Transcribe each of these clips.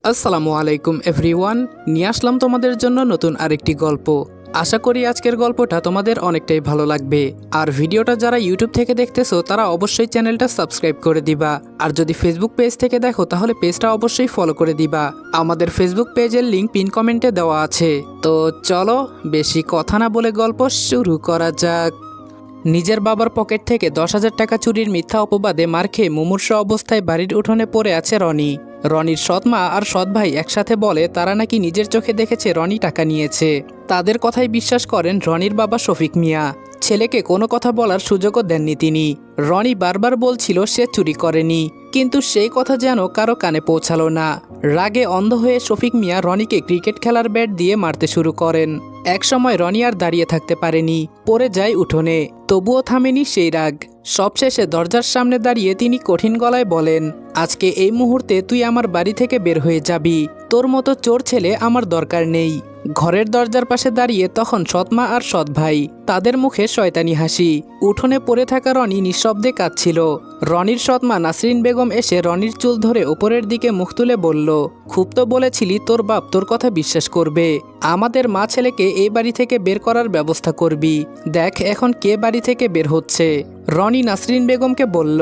আসসালামু আলাইকুম এভরিওয়ান, নিয়ে আসলাম তোমাদের জন্য নতুন আরেকটি গল্প। আশা করি আজকের গল্পটা তোমাদের অনেকটাই ভালো লাগবে। আর ভিডিওটা যারা ইউটিউব থেকে দেখতেছো তারা অবশ্যই চ্যানেলটা সাবস্ক্রাইব করে দিবা। আর যদি ফেসবুক পেজ থেকে দেখো তাহলে পেজটা অবশ্যই ফলো করে দিবা। আমাদের ফেসবুক পেজের লিংক পিন কমেন্টে দেওয়া আছে। তো চলো বেশি কথা না বলে গল্প শুরু করা যাক। নিজের বাবার পকেট থেকে 10,000 টাকা চুরির মিথ্যা অপবাদে মার খেয়ে মুমূর্ষু অবস্থায় বাড়ির উঠোনে পড়ে আছে রনি। রনির সৎ মা আর সৎ ভাই একসাথে বলে তারা নাকি নিজের চোখে দেখেছে রনি টাকা নিয়েছে। তাদের কথাই বিশ্বাস করেন রনির বাবা শফিক মিয়া। ছেলেকে কোনো কথা বলার সুযোগও দেননি তিনি। রনি বারবার বলছিল সে চুরি করেনি, কিন্তু সেই কথা যেন কারো কানে পৌঁছালো না। রাগে অন্ধ হয়ে শফিক মিয়া রনিকে ক্রিকেট খেলার ব্যাট দিয়ে মারতে শুরু করেন। একসময় রনি আর দাঁড়িয়ে থাকতে পারেনি, পড়ে যায় উঠোনে। তবুও থামেনি সেই রাগ। সবশেষে দরজার সামনে দাঁড়িয়ে তিনি কঠিন গলায় বলেন, আজকে এই মুহূর্তে তুই আমার বাড়ি থেকে বের হয়ে যাবি। তোর মতো চোর ছেলে আমার দরকার নেই। ঘরের দরজার পাশে দাঁড়িয়ে তখন সৎমা আর সৎ ভাই, তাদের মুখে শয়তানি হাসি। উঠোনে পড়ে থাকা রনি নিঃশব্দে কাঁদছিল। রনির সৎমা নাসরিন বেগম এসে রনির চুল ধরে উপরের দিকে মুখ তুলে বলল, খুব তো বলেছিলি তোর বাপ তোর কথা বিশ্বাস করবে। আমাদের মা ছেলেকে এই বাড়ি থেকে বের করার ব্যবস্থা করবি। দেখ এখন কে বাড়ি থেকে বের হচ্ছে। রনি নাসরিন বেগমকে বলল,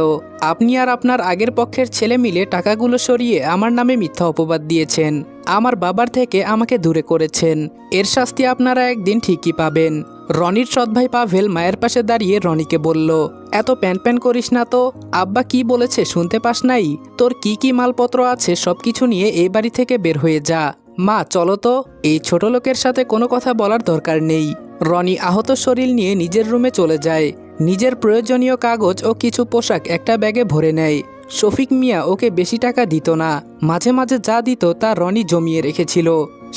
আপনি আর আপনার আগের পক্ষের ছেলে মিলে টাকাগুলো সরিয়ে আমার নামে মিথ্যা অপবাদ দিয়েছেন। আমার বাবার থেকে আমাকে দূরে করেছেন। এর শাস্তি আপনারা একদিন ঠিকই পাবেন। রনির সৎ ভাই পাভেল মায়ের পাশে দাঁড়িয়ে রনিকে বলল, এত প্যান প্যান করিস না তো। আব্বা কি বলেছে শুনতে পাস নাই? তোর কি কি মালপত্র আছে সবকিছু নিয়ে এই বাড়ি থেকে বের হয়ে যা। মা চলো তো, এই ছোট লোকের সাথে কোনো কথা বলার দরকার নেই। রনি আহত শরীর নিয়ে নিজের রুমে চলে যায়। নিজের প্রয়োজনীয় কাগজ ও কিছু পোশাক একটা ব্যাগে ভরে নেয়। শফিক মিয়া ওকে বেশি টাকা দিত না, মাঝে মাঝে যা দিত তা রনি জমিয়ে রেখেছিল।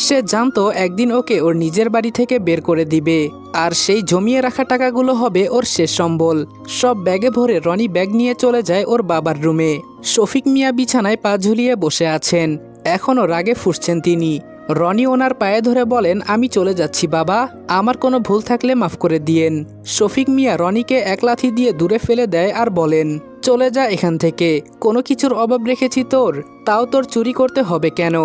সে জানতো একদিন ওকে ওর নিজের বাড়ি থেকে বের করে দিবে, আর সেই জমিয়ে রাখা টাকাগুলো হবে ওর শেষ সম্বল। সব ব্যাগে ভরে রনি ব্যাগ নিয়ে চলে যায় ওর বাবার রুমে। শফিক মিয়া বিছানায় পা ঝুলিয়ে বসে আছেন, এখনও রাগে ফুঁসছেন তিনি। রনি ওনার পায়ে ধরে বলেন, আমি চলে যাচ্ছি বাবা, আমার কোনো ভুল থাকলে মাফ করে দিয়েন। শফিক মিয়া রনিকে এক লাথি দিয়ে দূরে ফেলে দেয় আর বলেন, চলে যা এখান থেকে। কোনো কিছুর অভাব রেখেছি তোর, তাও তোর চুরি করতে হবে কেন?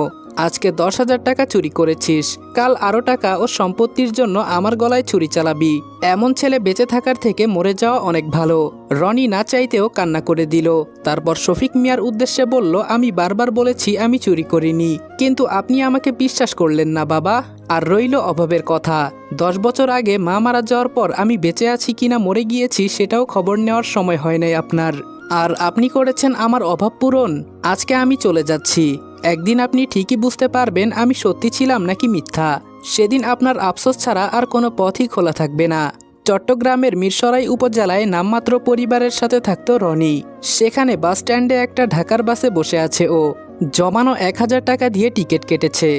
আজকে 10,000 টাকা চুরি করেছিস, কাল আরও টাকা ও সম্পত্তির জন্য আমার গলায় ছুরি চালাবি। এমন ছেলে বেঁচে থাকার থেকে মরে যাওয়া অনেক ভালো। রনি না চাইতেও কান্না করে দিল। তারপর শফিক মিয়ার উদ্দেশ্যে বলল, আমি বারবার বলেছি আমি চুরি করিনি, কিন্তু আপনি আমাকে বিশ্বাস করলেন না বাবা। আর রইল অভাবের কথা। 10 বছর আগে মা মারা যাওয়ার পর আমি বেঁচে আছি কিনা মরে গিয়েছি সেটাও খবর নেওয়ার সময় হয় নাই আপনার। আর আপনি করেছেন আমার অভাব পূরণ। আজকে আমি চলে যাচ্ছি, একদিন আপনি ঠিকই বুঝতে পারবেন আমি সত্যি ছিলাম নাকি মিথ্যা। সেদিন আপনার আফসোস ছাড়া আর কোনো পথই খোলা থাকবে না। চট্টগ্রামের মিরসরাই উপজেলায় নামমাত্র পরিবারের সাথে থাকতো রনি। সেখানে বাস স্ট্যান্ডে একটা ঢাকার বাসে বসে আছে ও। জমানো 1,000 টাকা দিয়ে টিকিট কেটেছে,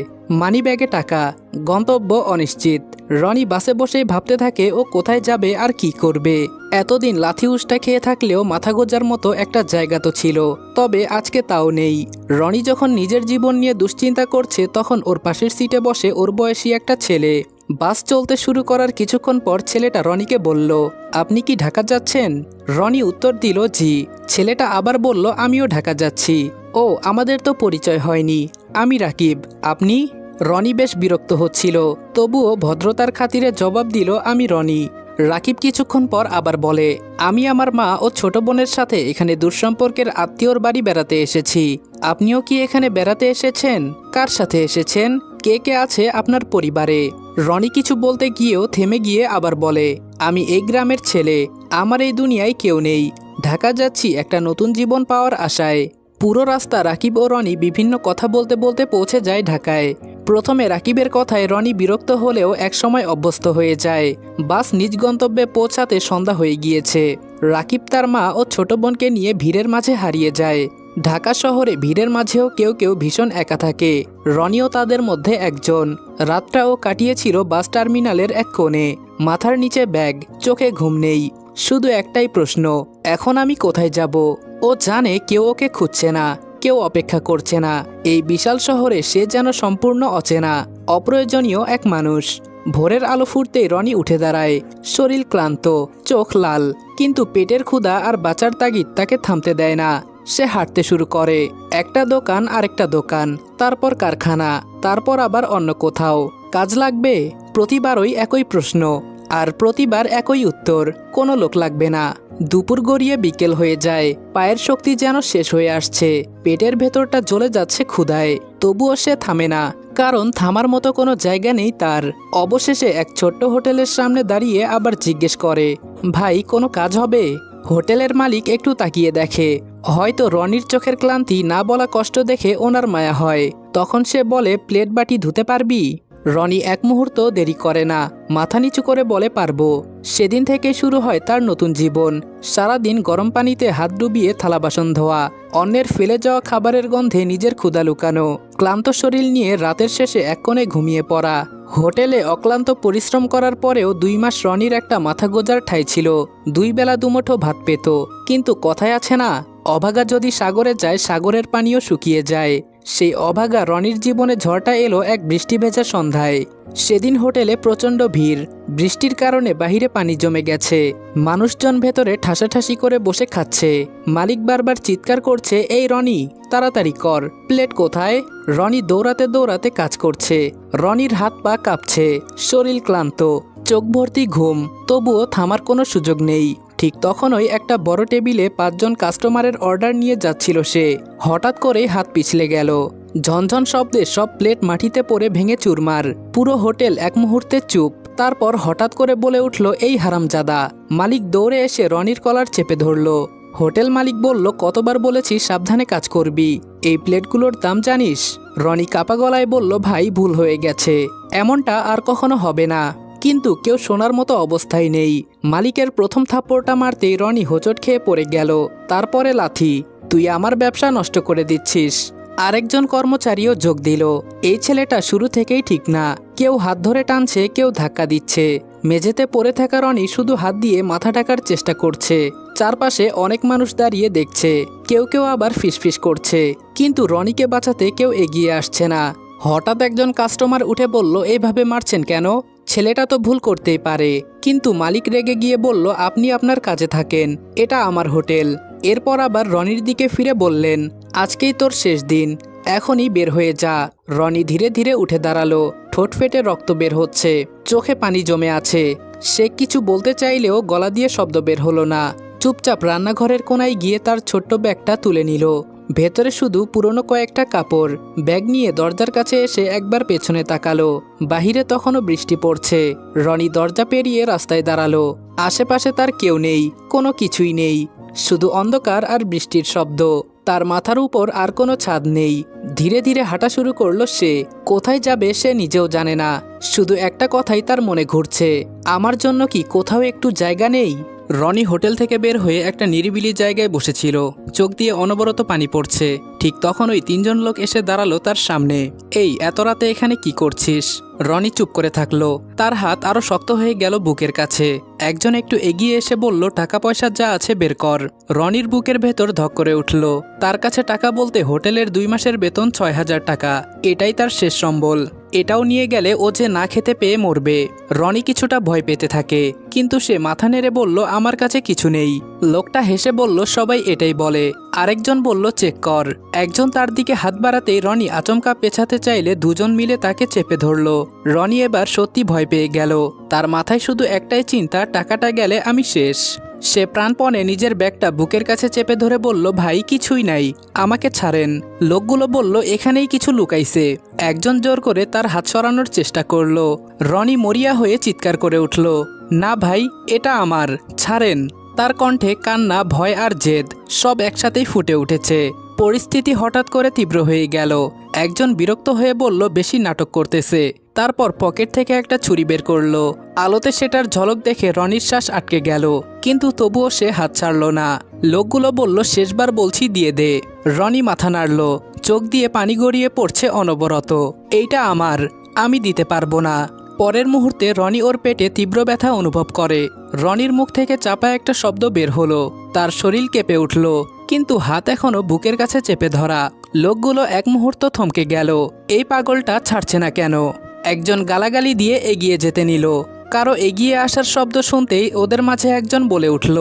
মানি ব্যাগে টাকা, গন্তব্য অনিশ্চিত। রনি বাসে বসেই ভাবতে থাকে ও কোথায় যাবে আর কি করবে। এতদিন লাথি উষ্টা খেয়ে থাকলেও মাথা গোজার মতো একটা জায়গা তো ছিল, তবে আজকে তাও নেই। রনি যখন নিজের জীবন নিয়ে দুশ্চিন্তা করছে তখন ওর পাশের সিটে বসে ওর বয়সী একটা ছেলে। বাস চলতে শুরু করার কিছুক্ষণ পর ছেলেটা রনিকে বলল, আপনি কি ঢাকা যাচ্ছেন? রনি উত্তর দিল, জি। ছেলেটা আবার বলল, আমিও ঢাকা যাচ্ছি। ও, আমাদের তো পরিচয় হয়নি। আমি রাকিব, আপনি? রনি বেশ বিরক্ত হচ্ছিল, তবুও ভদ্রতার খাতিরে জবাব দিল, আমি রনি। রাকিব কিছুক্ষণ পর আবার বলে, আমি আমার মা ও ছোট বোনের সাথে এখানে দুঃসম্পর্কের আত্মীয়র বাড়ি বেড়াতে এসেছি। আপনিও কি এখানে বেড়াতে এসেছেন? কার সাথে এসেছেন? কে কে আছে আপনার পরিবারে? রনি কিছু বলতে গিয়েও থেমে গিয়ে আবার বলে, আমি এই গ্রামের ছেলে, আমার এই দুনিয়ায় কেউ নেই। ঢাকা যাচ্ছি একটা নতুন জীবন পাওয়ার আশায়। পুরো রাস্তা রাকিব ও রনি বিভিন্ন কথা বলতে বলতে পৌঁছে যায় ঢাকায়। প্রথমে রাকিবের কথায় রনি বিরক্ত হলেও একসময় অভ্যস্ত হয়ে যায়। বাস নিজ গন্তব্যে পৌঁছাতে সন্ধ্যা হয়ে গিয়েছে। রাকিব তার মা ও ছোট বোনকে নিয়ে ভিড়ের মাঝে হারিয়ে যায়। ঢাকা শহরে ভিড়ের মাঝেও কেউ কেউ ভীষণ একা থাকে, রনিও তাদের মধ্যে একজন। রাতটাও কাটিয়েছিল বাস টার্মিনালের এক কোণে, মাথার নিচে ব্যাগ, চোখে ঘুম নেই। শুধু একটাই প্রশ্ন, এখন আমি কোথায় যাব? ও জানে কেউ ওকে খুঁজছে না, কেউ অপেক্ষা করছে না। এই বিশাল শহরে সে যেন সম্পূর্ণ অচেনা, অপ্রয়োজনীয় এক মানুষ। ভোরের আলো ফুটতেই রনি উঠে দাঁড়ায়। শরীর ক্লান্ত, চোখ লাল, কিন্তু পেটের ক্ষুধা আর বাঁচার তাগিদ তাকে থামতে দেয় না। সে হাঁটতে শুরু করে। একটা দোকান আরেকটা দোকান, তারপর কারখানা, তারপর আবার অন্য কোথাও। কাজ লাগবে? প্রতিবারই একই প্রশ্ন, আর প্রতিবার একই উত্তর, কোনো লোক লাগবে না। দুপুর গড়িয়ে বিকেল হয়ে যায়, পায়ের শক্তি যেন শেষ হয়ে আসছে, পেটের ভেতরটা জ্বলে যাচ্ছে ক্ষুধায়। তবুও সে থামে না, কারণ থামার মতো কোনো জায়গা নেই তার। অবশেষে এক ছোট্ট হোটেলের সামনে দাঁড়িয়ে আবার জিজ্ঞেস করে, ভাই কোনো কাজ হবে? হোটেলের মালিক একটু তাকিয়ে দেখে, হয়তো রনির চোখের ক্লান্তি না বলা কষ্ট দেখে ওনার মায়া হয়। তখন সে বলে, প্লেট বাটি ধুতে পারবি? রনি এক মুহূর্ত দেরি করে না, মাথা নিচু করে বলে, পারবো। সেদিন থেকে শুরু হয় তার নতুন জীবন। সারাদিন গরম পানিতে হাত ডুবিয়ে থালা বাসন ধোয়া, অন্যের ফেলে যাওয়া খাবারের গন্ধে নিজের ক্ষুধা লুকানো, ক্লান্ত শরীর নিয়ে রাতের শেষে এক কোণে ঘুমিয়ে পড়া। হোটেলে অক্লান্ত পরিশ্রম করার পরেও 2 মাস রনির একটা মাথা গোজার ঠাঁই ছিল। 2 বেলা দুমুঠো ভাত পেত। কিন্তু কথায় আছে না, অভাগা যদি সাগরে যায়, সাগরের পানিও শুকিয়ে যায়। সেই অভাগা রনির জীবনে ঝড়টা এলো এক বৃষ্টি ভেজা সন্ধ্যায়। সেদিন হোটেলে প্রচণ্ড ভিড়, বৃষ্টির কারণে বাহিরে পানি জমে গেছে। মানুষজন ভেতরে ঠাসাঠাসি করে বসে খাচ্ছে। মালিক বারবার চিৎকার করছে, এই রনি, তাড়াতাড়ি কর, প্লেট কোথায়? রনি দৌড়াতে দৌড়াতে কাজ করছে। রনির হাত পা কাঁপছে, শরীর ক্লান্ত, চোখ ভর্তি ঘুম, তবুও থামার কোনো সুযোগ নেই। ঠিক তখনই একটা বড় টেবিলে 5 জন কাস্টমারের অর্ডার নিয়ে যাচ্ছিল সে। হঠাৎ করে হাত পিছলে গেল, ঝনঝন শব্দে সব প্লেট মাটিতে পড়ে ভেঙে চুরমার। পুরো হোটেল এক মুহূর্তে চুপ। তারপর হঠাৎ করে বলে উঠল, এই হারামজাদা! মালিক দৌড়ে এসে রনির কলার চেপে ধরল। হোটেল মালিক বলল, কতবার বলেছি সাবধানে কাজ করবি, এই প্লেটগুলোর দাম জানিস? রনি কাপা গলায় বলল, ভাই ভুল হয়ে গেছে, এমনটা আর কখনো হবে না। কিন্তু কেউ শোনার মতো অবস্থায় নেই। মালিকের প্রথম থাপ্পড়টা মারতেই রনি হোঁচট খেয়ে পড়ে গেল, তারপরে লাথি। তুই আমার ব্যবসা নষ্ট করে দিচ্ছিস। আরেকজন কর্মচারীও যোগ দিল, এই ছেলেটা শুরু থেকেই ঠিক না। কেউ হাত ধরে টানছে, কেউ ধাক্কা দিচ্ছে। মেঝেতে পড়ে থাকা রনি শুধু হাত দিয়ে মাথা ঢাকার চেষ্টা করছে। চারপাশে অনেক মানুষ দাঁড়িয়ে দেখছে, কেউ কেউ আবার ফিসফিস করছে, কিন্তু রনিকে বাঁচাতে কেউ এগিয়ে আসছে না। হঠাৎ একজন কাস্টমার উঠে বলল, এইভাবে মারছেন কেন? ছেলেটা তো ভুল করতেই পারে। কিন্তু মালিক রেগে গিয়ে বলল, আপনি আপনার কাজে থাকেন, এটা আমার হোটেল। এরপর আবার রনির দিকে ফিরে বললেন, আজকেই তোর শেষ দিন, এখনই বের হয়ে যা। রনি ধীরে ধীরে উঠে দাঁড়ালো, ঠোঁট ফেটে রক্ত বের হচ্ছে, চোখে পানি জমে আছে। সে কিছু বলতে চাইলেও গলা দিয়ে শব্দ বের হলো না। চুপচাপ রান্নাঘরের কোনায় গিয়ে তার ছোট্ট ব্যাগটা তুলে নিল। ভেতরে শুধু পুরনো কয়েকটা কাপড়। ব্যাগ নিয়ে দরজার কাছে এসে একবার পেছনে তাকালো। বাহিরে তখনও বৃষ্টি পড়ছে। রনি দরজা পেরিয়ে রাস্তায় দাঁড়ালো। আশেপাশে তার কেউ নেই, কোনো কিছুই নেই, শুধু অন্ধকার আর বৃষ্টির শব্দ। তার মাথার উপর আর কোনো ছাদ নেই। ধীরে ধীরে হাঁটা শুরু করলো সে। কোথায় যাবে সে নিজেও জানে না। শুধু একটা কথাই তার মনে ঘুরছে, আমার জন্য কি কোথাও একটু জায়গা নেই? রনি হোটেল থেকে বের হয়ে একটা নিরিবিলি জায়গায় বসেছিল। চোখ দিয়ে অনবরত পানি পড়ছে। ঠিক তখনই 3 জন লোক এসে দাঁড়ালো তার সামনে। এই এত রাতে এখানে কি করছিস? রনি চুপ করে থাকলো। তার হাত আরো শক্ত হয়ে গেল বুকের কাছে। একজন একটু এগিয়ে এসে বলল, টাকা পয়সা যা আছে বের কর। রনির বুকের ভেতর ধক করে উঠল। তার কাছে টাকা বলতে হোটেলের 2 মাসের বেতন 6000 টাকা, এটাই তার শেষ সম্বল। এটাও নিয়ে গেলে ও যে না খেতে পেয়ে মরবে। রনি কিছুটা ভয় পেতে থাকে, কিন্তু সে মাথা নেড়ে বলল, আমার কাছে কিছু নেই। লোকটা হেসে বলল, সবাই এটাই বলে। আরেকজন বলল, চেক কর। একজন তার দিকে হাত বাড়াতেই রনি আচমকা পেছাতে চাইলে 2 জন মিলে তাকে চেপে ধরল। রনি এবার সত্যি ভয় পেয়ে গেল। তার মাথায় শুধু একটাই চিন্তা, টাকাটা গেলে আমি শেষ। সে প্রাণপণে নিজের ব্যাগটা বুকের কাছে চেপে ধরে বলল, ভাই কিছুই নাই, আমাকে ছাড়েন। লোকগুলো বলল, এখানেই কিছু লুকাইছে। একজন জোর করে তার হাত সরানোর চেষ্টা করলো। রনি মরিয়া হয়ে চিৎকার করে উঠল, না ভাই, এটা আমার, ছাড়েন। তার কণ্ঠে কান্না, ভয় আর জেদ সব একসাথেই ফুটে উঠেছে। পরিস্থিতি হঠাৎ করে তীব্র হয়ে গেল। একজন বিরক্ত হয়ে বলল, বেশি নাটক করতেছে। তারপর পকেট থেকে একটা ছুরি বের করলো। আলোতে সেটার ঝলক দেখে রনির শ্বাস আটকে গেল, কিন্তু তবুও সে হাত ছাড়ল না। লোকগুলো বলল, শেষবার বলছি, দিয়ে দে। রনি মাথা নাড়ল, চোখ দিয়ে পানি গড়িয়ে পড়ছে অনবরত। এইটা আমার, আমি দিতে পারবো না। পরের মুহূর্তে রনি ওর পেটে তীব্র ব্যথা অনুভব করে। রনির মুখ থেকে চাপা একটা শব্দ বের হলো। তার শরীর কেঁপে উঠল, কিন্তু হাত এখনো বুকের কাছে চেপে ধরা। লোকগুলো এক মুহূর্ত থমকে গেল, এই পাগলটা ছাড়ছে না কেন? একজন গালাগালি দিয়ে এগিয়ে যেতে নিল। কারো এগিয়ে আসার শব্দ শুনতেই ওদের মাঝে একজন বলে উঠল,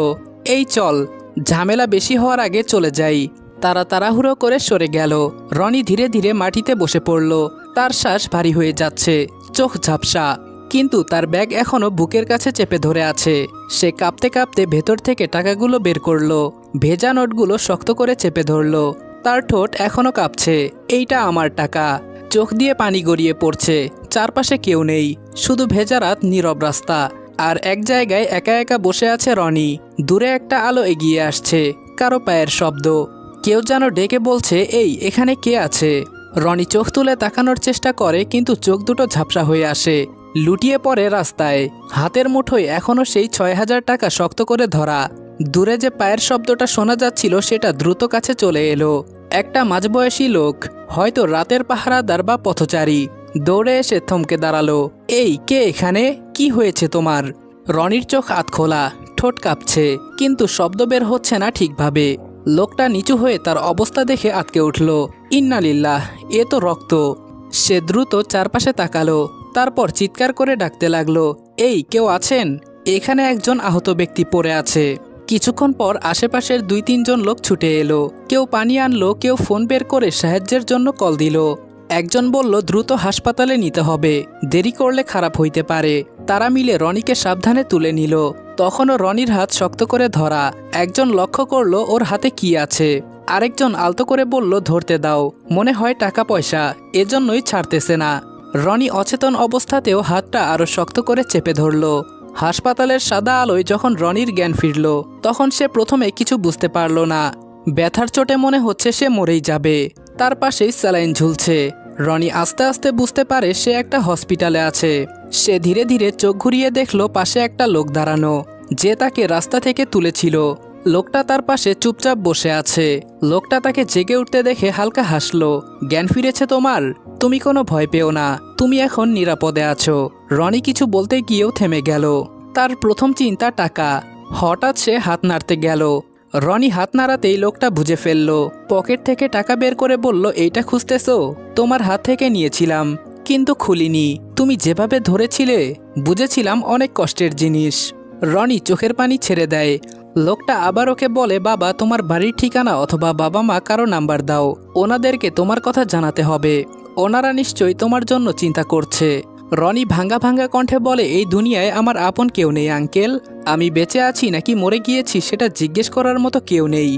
এই চল, ঝামেলা বেশি হওয়ার আগে চলে যাই। তারা তাড়াহুড়ো করে সরে গেল। রনি ধীরে ধীরে মাটিতে বসে পড়ল। তার শ্বাস ভারী হয়ে যাচ্ছে, চোখ ঝাপসা, কিন্তু তার ব্যাগ এখনো বুকের কাছে চেপে ধরে আছে। সে কাঁপতে কাঁপতে ভেতর থেকে টাকাগুলো বের করলো। ভেজা নোটগুলো শক্ত করে চেপে ধরলো। তার ঠোঁট এখনো কাঁপছে। এইটা আমার টাকা। চোখ দিয়ে পানি গড়িয়ে পড়ছে। চারপাশে কেউ নেই, শুধু ভেজা রাত, নীরব রাস্তা। আর এক জায়গায় একা একা বসে আছে রনি। দূরে একটা আলো এগিয়ে আসছে, কারো পায়ের শব্দ। কেউ যেন ডেকে বলছে, এই এখানে কে আছে? রনি চোখ তুলে তাকানোর চেষ্টা করে, কিন্তু চোখ দুটো ঝাপসা হয়ে আসে। লুটিয়ে পড়ে রাস্তায়। হাতের মুঠোয় এখনও সেই ৬,০০০ টাকা শক্ত করে ধরা। দূরে যে পায়ের শব্দটা শোনা যাচ্ছিল সেটা দ্রুত কাছে চলে এলো। একটা মাঝবয়সী লোক, হয়তো রাতের পাহারাদার বা পথচারী, দৌড়ে এসে থমকে দাঁড়ালো। এই, কে এখানে? কি হয়েছে তোমার? রনির চোখ আধখোলা, ঠোঁট কাঁপছে, কিন্তু শব্দ বের হচ্ছে না ঠিকভাবে। লোকটা নিচু হয়ে তার অবস্থা দেখে আটকে উঠল। ইন্নালিল্লাহ, এ তো রক্ত। সে দ্রুত চারপাশে তাকালো, তারপর চিৎকার করে ডাকতে লাগলো, এই, কেউ আছেন? এখানে একজন আহত ব্যক্তি পড়ে আছে। কিছুক্ষণ পর আশেপাশের ২-৩ জন লোক ছুটে এলো। কেউ পানি আনলো, কেউ ফোন বের করে সাহায্যের জন্য কল দিল। একজন বলল, দ্রুত হাসপাতালে নিতে হবে, দেরি করলে খারাপ হইতে পারে। তারা মিলে রনিকে সাবধানে তুলে নিল। তখনও রনির হাত শক্ত করে ধরা। একজন লক্ষ্য করলো ওর হাতে কি আছে। আরেকজন আলতো করে বলল, ধরতে দাও, মনে হয় টাকা পয়সা, এজন্যই ছাড়তেছে না। রনি অচেতন অবস্থাতেও হাতটা আরো শক্ত করে চেপে ধরল। হাসপাতালের সাদা আলোয় যখন রনির জ্ঞান ফিরল, তখন সে প্রথমে কিছু বুঝতে পারল না। ব্যথার চোটে মনে হচ্ছে সে মরেই যাবে। তার পাশেই স্যালাইন ঝুলছে। রনি আস্তে আস্তে বুঝতে পারে সে একটা হসপিটালে আছে। সে ধীরে ধীরে চোখ ঘুরিয়ে দেখল পাশে একটা লোক দাঁড়ানো, যে তাকে রাস্তা থেকে তুলেছিল। লোকটা তার পাশে চুপচাপ বসে আছে। লোকটা তাকে জেগে উঠতে দেখে হালকা হাসলো। জ্ঞান ফিরেছে তোমার? তুমি কোনো ভয় পেও না, তুমি এখন নিরাপদে আছো। রনি কিছু বলতে গিয়েও থেমে গেল। তার প্রথম চিন্তা টাকা। হঠাৎ সে হাত নাড়তে গেল। রনি হাত নাড়াতেই লোকটা বুঝে ফেলল। পকেট থেকে টাকা বের করে বলল, এইটা খুঁজতেছো? তোমার হাত থেকে নিয়েছিলাম, কিন্তু খুলিনি। তুমি যেভাবে ধরেছিলে, বুঝেছিলাম অনেক কষ্টের জিনিস। রনি চোখের পানি ছেড়ে দেয়। লোকটা আবার ওকে বলে, বাবা, তোমার বাড়ির ঠিকানা অথবা বাবা মা কারো নাম্বার দাও, ওনাদেরকে তোমার কথা জানাতে হবে। ওনারা নিশ্চয়ই তোমার জন্য চিন্তা করছে। রনি ভাঙ্গা ভাঙ্গা কণ্ঠে বলে, এই দুনিয়ায় আমার আপন কেউ নেই আঙ্কেল। আমি বেঁচে আছি নাকি মরে গিয়েছি সেটা জিজ্ঞেস করার মতো কেউ নেই।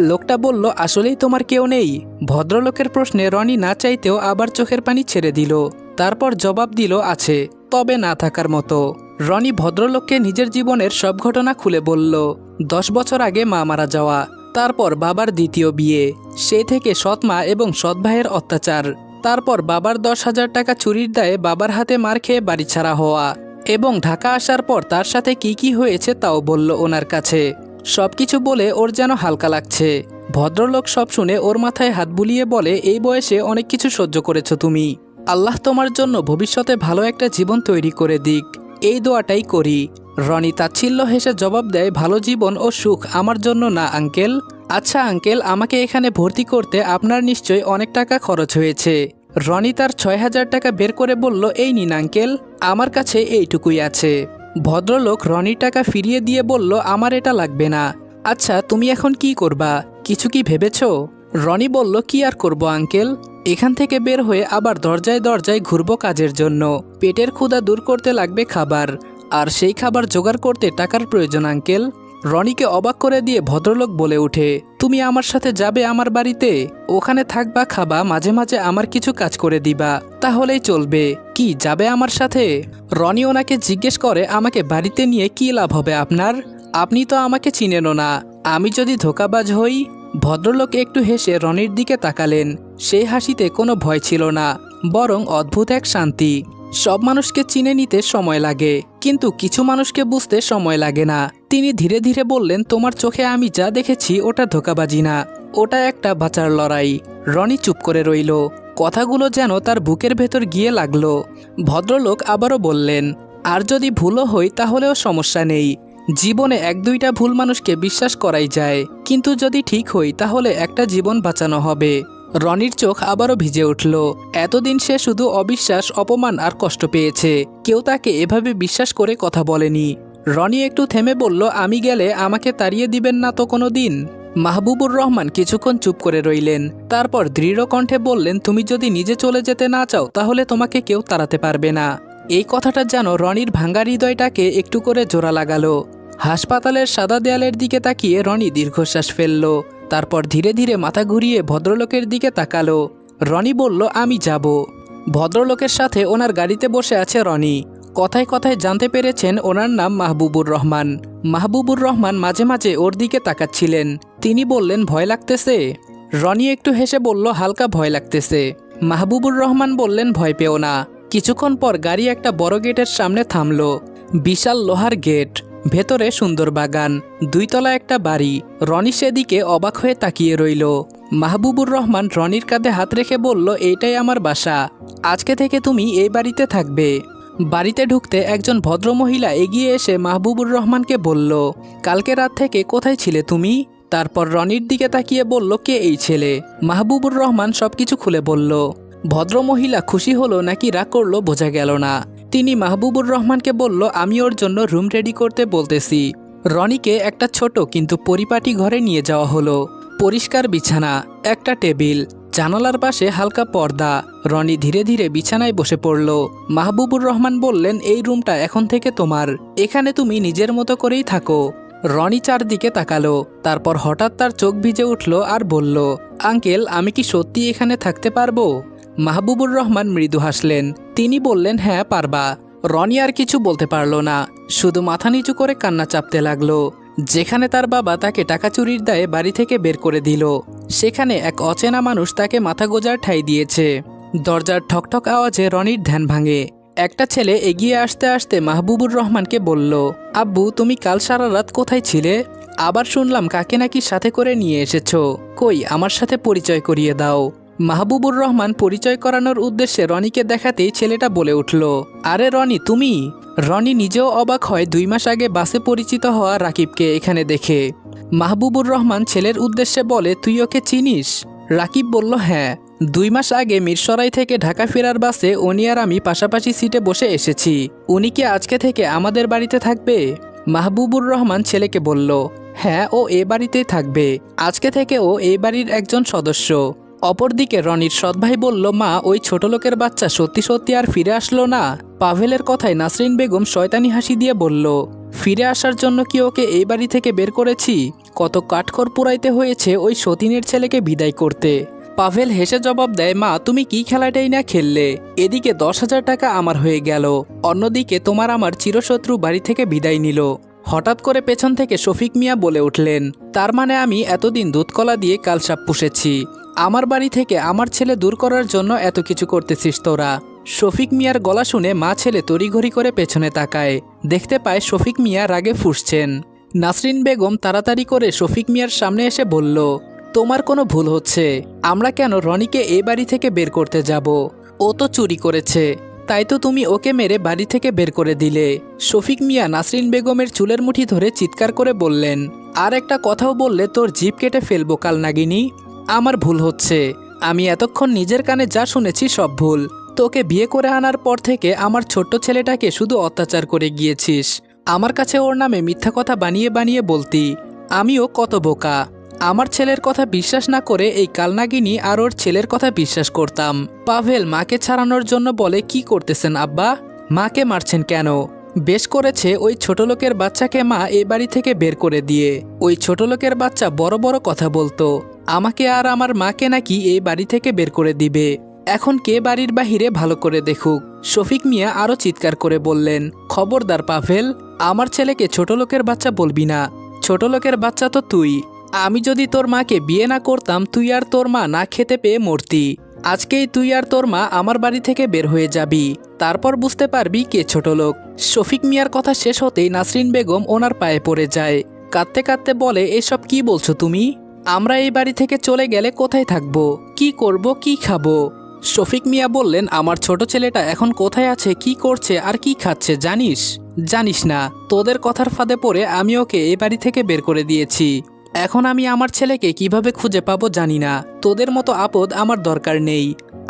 লোকটা বলল, আসলেই তোমার কেউ নেই? ভদ্রলোকের প্রশ্নে রনি না চাইতেও আবার চোখের পানি ছেড়ে দিল। তারপর জবাব দিল, আছে, তবে না থাকার মতো। রনি ভদ্রলোককে নিজের জীবনের সব ঘটনা খুলে বলল। 10 বছর আগে মা মারা যাওয়া, তারপর বাবার দ্বিতীয় বিয়ে, সেই থেকে সৎ মা এবং সৎ ভাইয়ের অত্যাচার, তারপর বাবার 10,000 টাকা চুরির দায়ে বাবার হাতে মার খেয়ে বাড়ি ছাড়া হওয়া, এবং ঢাকা আসার পর তার সাথে কি কি হয়েছে তাও বলল ওনার কাছে। সবকিছু বলে ওর যেন হালকা লাগছে। ভদ্রলোক সব শুনে ওর মাথায় হাত বুলিয়ে বলে, এই বয়সে অনেক কিছু সহ্য করেছো তুমি। আল্লাহ তোমার জন্য ভবিষ্যতে ভালো একটা জীবন তৈরি করে দিক, এই দোয়াটাই করি। রনি তাচ্ছিল্য হেসে জবাব দেয়, ভালো জীবন ও সুখ আমার জন্য না আঙ্কেল। আচ্ছা আঙ্কেল, আমাকে এখানে ভর্তি করতে আপনার নিশ্চয়ই অনেক টাকা খরচ হয়েছে। রনি তার 6,000 টাকা বের করে বলল, এই নিন আঙ্কেল, আমার কাছে এইটুকুই আছে। ভদ্রলোক রনির টাকা ফিরিয়ে দিয়ে বলল, আমার এটা লাগবে না। আচ্ছা, তুমি এখন কি করবা? কিছু কি ভেবেছো? রনি বলল, কি আর করব আঙ্কেল, এখান থেকে বের হয়ে আবার দরজায় দরজায় ঘুরবো কাজের জন্য। পেটের ক্ষুধা দূর করতে লাগবে খাবার, আর সেই খাবার জোগাড় করতে টাকার প্রয়োজন আঙ্কেল। রনিকে অবাক করে দিয়ে ভদ্রলোক বলে ওঠে, তুমি আমার সাথে যাবে আমার বাড়িতে? ওখানে থাকবা, খাবা, মাঝে মাঝে আমার কিছু কাজ করে দিবা, তাহলেই চলবে। কি, যাবে আমার সাথে? রনি ওনাকে জিজ্ঞেস করে, আমাকে বাড়িতে নিয়ে কি লাভ হবে আপনার? আপনি তো আমাকে চিনেনও না, আমি যদি ধোঁকাবাজ হই? ভদ্রলোক একটু হেসে রনির দিকে তাকালেন। সেই হাসিতে কোনো ভয় ছিল না, বরং অদ্ভুত এক শান্তি। সব মানুষকে চিনে নিতে সময় লাগে, কিন্তু কিছু মানুষকে বুঝতে সময় লাগে না। তিনি ধীরে ধীরে বললেন, তোমার চোখে আমি যা দেখেছি ওটা ধোঁকাবাজি না, ওটা একটা বাঁচার লড়াই। রনি চুপ করে রইল। কথাগুলো যেন তার বুকের ভেতর গিয়ে লাগলো। ভদ্রলোক আবারও বললেন, আর যদি ভুলও হই তাহলেও সমস্যা নেই। জীবনে 1-2টা ভুল মানুষকে বিশ্বাস করাই যায়, কিন্তু যদি ঠিক হই তাহলে একটা জীবন বাঁচানো হবে। রনির চোখ আবারও ভিজে উঠল। এতদিন সে শুধু অবিশ্বাস, অপমান আর কষ্ট পেয়েছে। কেউ তাকে এভাবে বিশ্বাস করে কথা বলেনি। রনি একটু থেমে বলল, আমি গেলে আমাকে তাড়িয়ে দিবেন না তো কোনো দিন? মাহবুবুর রহমান কিছুক্ষণ চুপ করে রইলেন, তারপর দৃঢ় কণ্ঠে বললেন, তুমি যদি নিজে চলে যেতে না চাও তাহলে তোমাকে কেউ তাড়াতে পারবে না। এই কথাটা যেন রনির ভাঙ্গা হৃদয়টাকে একটু করে জোড়া লাগালো। হাসপাতালের সাদা দেয়ালের দিকে তাকিয়ে রনি দীর্ঘশ্বাস ফেলল, তারপর ধীরে ধীরে মাথা ঘুরিয়ে ভদ্রলোকের দিকে তাকালো। রনি বলল, আমি যাব। ভদ্রলোকের সাথে ওনার গাড়িতে বসে আছে রনি। কথায় কথায় জানতে পেরেছেন ওনার নাম মাহবুবুর রহমান। মাহবুবুর রহমান মাঝে মাঝে ওর দিকে তাকাচ্ছিলেন। তিনি বললেন, ভয় লাগতেছে? রনি একটু হেসে বলল, হালকা ভয় লাগতেছে। মাহবুবুর রহমান বললেন, ভয় পেও না। কিছুক্ষণ পর গাড়ি একটা বড় গেটের সামনে থামলো। বিশাল লোহার গেট, ভেতরে সুন্দর বাগান, 2 তলা একটা বাড়ি। রনি সেদিকে অবাক হয়ে তাকিয়ে রইল। মাহবুবুর রহমান রনির কাঁধে হাত রেখে বলল, এইটাই আমার বাসা, আজকে থেকে তুমি এই বাড়িতে থাকবে। বাড়িতে ঢুকতে একজন ভদ্রমহিলা এগিয়ে এসে মাহবুবুর রহমানকে বলল, কালকে রাত থেকে কোথায় ছিলে তুমি? তারপর রনির দিকে তাকিয়ে বলল, কে এই ছেলে? মাহবুবুর রহমান সবকিছু খুলে বলল। ভদ্রমহিলা খুশি হলো নাকি রাগ করলো বোঝা গেল না। তিনি মাহবুবুর রহমানকে বলল, আমি ওর জন্য রুম রেডি করতে বলতেছি। রনিকে একটা ছোট কিন্তু পরিপাটি ঘরে নিয়ে যাওয়া হলো। পরিষ্কার বিছানা, একটা টেবিল, জানালার পাশে হালকা পর্দা। রনি ধীরে ধীরে বিছানায় বসে পড়ল। মাহবুবুর রহমান বললেন, এই রুমটা এখন থেকে তোমার, এখানে তুমি নিজের মতো করেই থাকো। রনি চারদিকে তাকালো, তারপর হঠাৎ তার চোখ ভিজে উঠল আর বলল, আঙ্কেল, আমি কি সত্যি এখানে থাকতে পারবো? মাহবুবুর রহমান মৃদু হাসলেন। তিনি বললেন, হ্যাঁ পারবা। রনি আর কিছু বলতে পারল না, শুধু মাথা নিচু করে কান্না চাপতে লাগলো। যেখানে তার বাবা তাকে টাকা চুরির দায়ে বাড়ি থেকে বের করে দিল, সেখানে এক অচেনা মানুষ তাকে মাথা গোজার ঠাঁই দিয়েছে। দরজার ঠকঠক আওয়াজে রনির ধ্যান ভাঙে। একটা ছেলে এগিয়ে আসতে আসতে মাহবুবুর রহমানকে বলল, আব্বু, তুমি কাল সারা রাত কোথায় ছিলে? আবার শুনলাম কাকে নাকি সাথে করে নিয়ে এসেছো। কই, আমার সাথে পরিচয় করিয়ে দাও। মাহবুবুর রহমান পরিচয় করানোর উদ্দেশ্যে রনিকে দেখাতেই ছেলেটা বলে উঠল, আরে রনি, তুমি? রনি নিজেও অবাক হয় 2 মাস আগে বাসে পরিচিত হওয়া রাকিবকে এখানে দেখে। মাহবুবুর রহমান ছেলের উদ্দেশ্যে বলে, তুই ওকে চিনিস? রাকিব বলল, হ্যাঁ, 2 মাস আগে মিরসরাই থেকে ঢাকা ফেরার বাসে উনি আর আমি পাশাপাশি সিটে বসে এসেছি। উনি কি আজকে থেকে আমাদের বাড়িতে থাকবে? মাহবুবুর রহমান ছেলেকে বলল, হ্যাঁ, ও এ বাড়িতেই থাকবে, আজকে থেকে ও এই বাড়ির একজন সদস্য। অপরদিকে রনির সৎভাই বলল, মা, ওই ছোট লোকের বাচ্চা সত্যি সত্যি আর ফিরে আসলো না? পাভেলের কথায় নাসরিন বেগম শয়তানি হাসি দিয়ে বলল, ফিরে আসার জন্য কি ওকে এই বাড়ি থেকে বের করেছি? কত কাঠখড় পোড়াইতে হয়েছে ওই সতীনের ছেলেকে বিদায় করতে। পাভেল হেসে জবাব দেয়, মা, তুমি কি খেলাটাই না খেললে? এদিকে 10,000 টাকা আমার হয়ে গেল, অন্যদিকে তোমার আমার চিরশত্রু বাড়ি থেকে বিদায় নিল। হঠাৎ করে পেছন থেকে শফিক মিয়া বলে উঠলেন, তার মানে আমি এতদিন দুধকলা দিয়ে কালসাপ পুষেছি, আমার বাড়ি থেকে আমার ছেলে দূর করার জন্য এত কিছু করতেছিস তোরা? শফিক মিয়ার গলা শুনে মা ছেলে তড়িঘড়ি করে পেছনে তাকায়, দেখতে পায় শফিক মিয়া রাগে ফুঁসছেন। নাসরিন বেগম তাড়াতাড়ি করে শফিক মিয়ার সামনে এসে বলল, তোমার কোনো ভুল হচ্ছে, আমরা কেন রনিকে এই বাড়ি থেকে বের করতে যাব? ও তো চুরি করেছে, তাই তো তুমি ওকে মেরে বাড়ি থেকে বের করে দিলে। শফিক মিয়া নাসরিন বেগমের চুলের মুঠি ধরে চিৎকার করে বললেন, আর একটা কথাও বললে তোর জিভ কেটে ফেলবো কাল নাগিনী। আমার ভুল হচ্ছে, আমি এতক্ষণ নিজের কানে যা শুনেছি সব ভুল। তোকে বিয়ে করে আনার পর থেকে আমার ছোট্ট ছেলেটাকে শুধু অত্যাচার করে গিয়েছিস। আমার কাছে ওর নামে মিথ্যা কথা বানিয়ে বানিয়ে বলতি। আমিও কত বোকা, আমার ছেলের কথা বিশ্বাস না করে এই কালনাগিনী আর ওর ছেলের কথা বিশ্বাস করতাম। পাভেল মাকে ছাড়ানোর জন্য বলে, কি করতেছেন আব্বা? মাকে মারছেন কেন? বেশ করেছে ওই ছোট লোকের বাচ্চাকে মা এই বাড়ি থেকে বের করে দিয়ে। ওই ছোট লোকের বাচ্চা বড় বড় কথা বলতো, আমাকে আর আমার মাকে নাকি এই বাড়ি থেকে বের করে দিবে। এখন কে বাড়ির বাহিরে ভালো করে দেখুক। শফিক মিয়া আরও চিৎকার করে বললেন, খবরদার পাভেল, আমার ছেলেকে ছোট লোকের বাচ্চা বলবি না। ছোট লোকের বাচ্চা তো তুই। আমি যদি তোর মাকে বিয়ে না করতাম, তুই আর তোর মা না খেতে পেয়ে মরতি। আজকেই তুই আর তোর মা আমার বাড়ি থেকে বের হয়ে যাবি, তারপর বুঝতে পারবি কে ছোট লোক। শফিক মিয়ার কথা শেষ হতেই নাসরিন বেগম ওনার পায়ে পড়ে যায়, কাঁদতে কাঁদতে বলে, এসব কি বলছো তুমি? আমরা এই বাড়ি থেকে চলে গেলে কোথায় থাকবো, কি করব, কি খাবো? শফিক মিয়া বললেন, আমার ছোট ছেলেটা এখন কোথায় আছে, কি করছে আর কি খাচ্ছে জানিস? জানিস না? তোদের কথার ফাঁদে পড়ে আমি ওকে এই বাড়ি থেকে বের করে দিয়েছি। এখন আমি আমার ছেলেকে কিভাবে খুঁজে পাবো জানি না। তোদের মতো আপদ আমার দরকার নেই।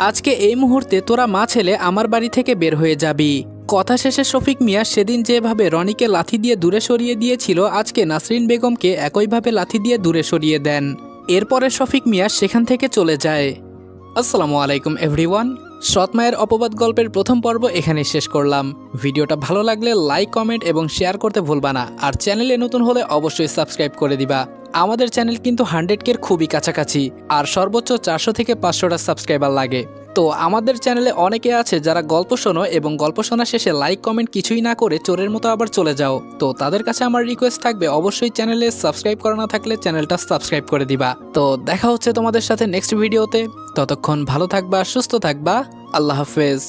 আজকে এই মুহূর্তে তোরা মা ছেলে আমার বাড়ি থেকে বের হয়ে যাবি, কথা শেষে শফিক মিয়া সেদিন যেভাবে রনিকে লাথি দিয়ে দূরে সরিয়ে দিয়েছিল, আজকে নাসরিন বেগমকে একইভাবে লাথি দিয়ে দূরে সরিয়ে দেন। এরপরে শফিক মিয়া সেখান থেকে চলে যায়। আসসালামু আলাইকুম এভরিওয়ান। সৎ মায়ের অপবাদ গল্পের প্রথম পর্ব এখানে শেষ করলাম। ভিডিওটা ভালো লাগলে লাইক, কমেন্ট এবং শেয়ার করতে ভুলবা না। আর চ্যানেলে নতুন হলে অবশ্যই সাবস্ক্রাইব করে দিবা। আমাদের চ্যানেল কিন্তু 100K খুবই কাছাকাছি, আর সর্বোচ্চ 400 থেকে 500টা সাবস্ক্রাইবার লাগে। তো আমাদের চ্যানেলে অনেকে আছে যারা গল্প শোনো এবং গল্প শোনা শেষে লাইক কমেন্ট কিছুই না করে চোরের মতো আবার চলে যাও। তো তাদের কাছে আমার রিকোয়েস্ট থাকবে, অবশ্যই চ্যানেলে সাবস্ক্রাইব করা না থাকলে চ্যানেলটা সাবস্ক্রাইব করে দিবা। তো দেখা হচ্ছে তোমাদের সাথে নেক্সট ভিডিওতে। ততক্ষণ ভালো থাকবা, সুস্থ থাকবা। আল্লাহ হাফেজ।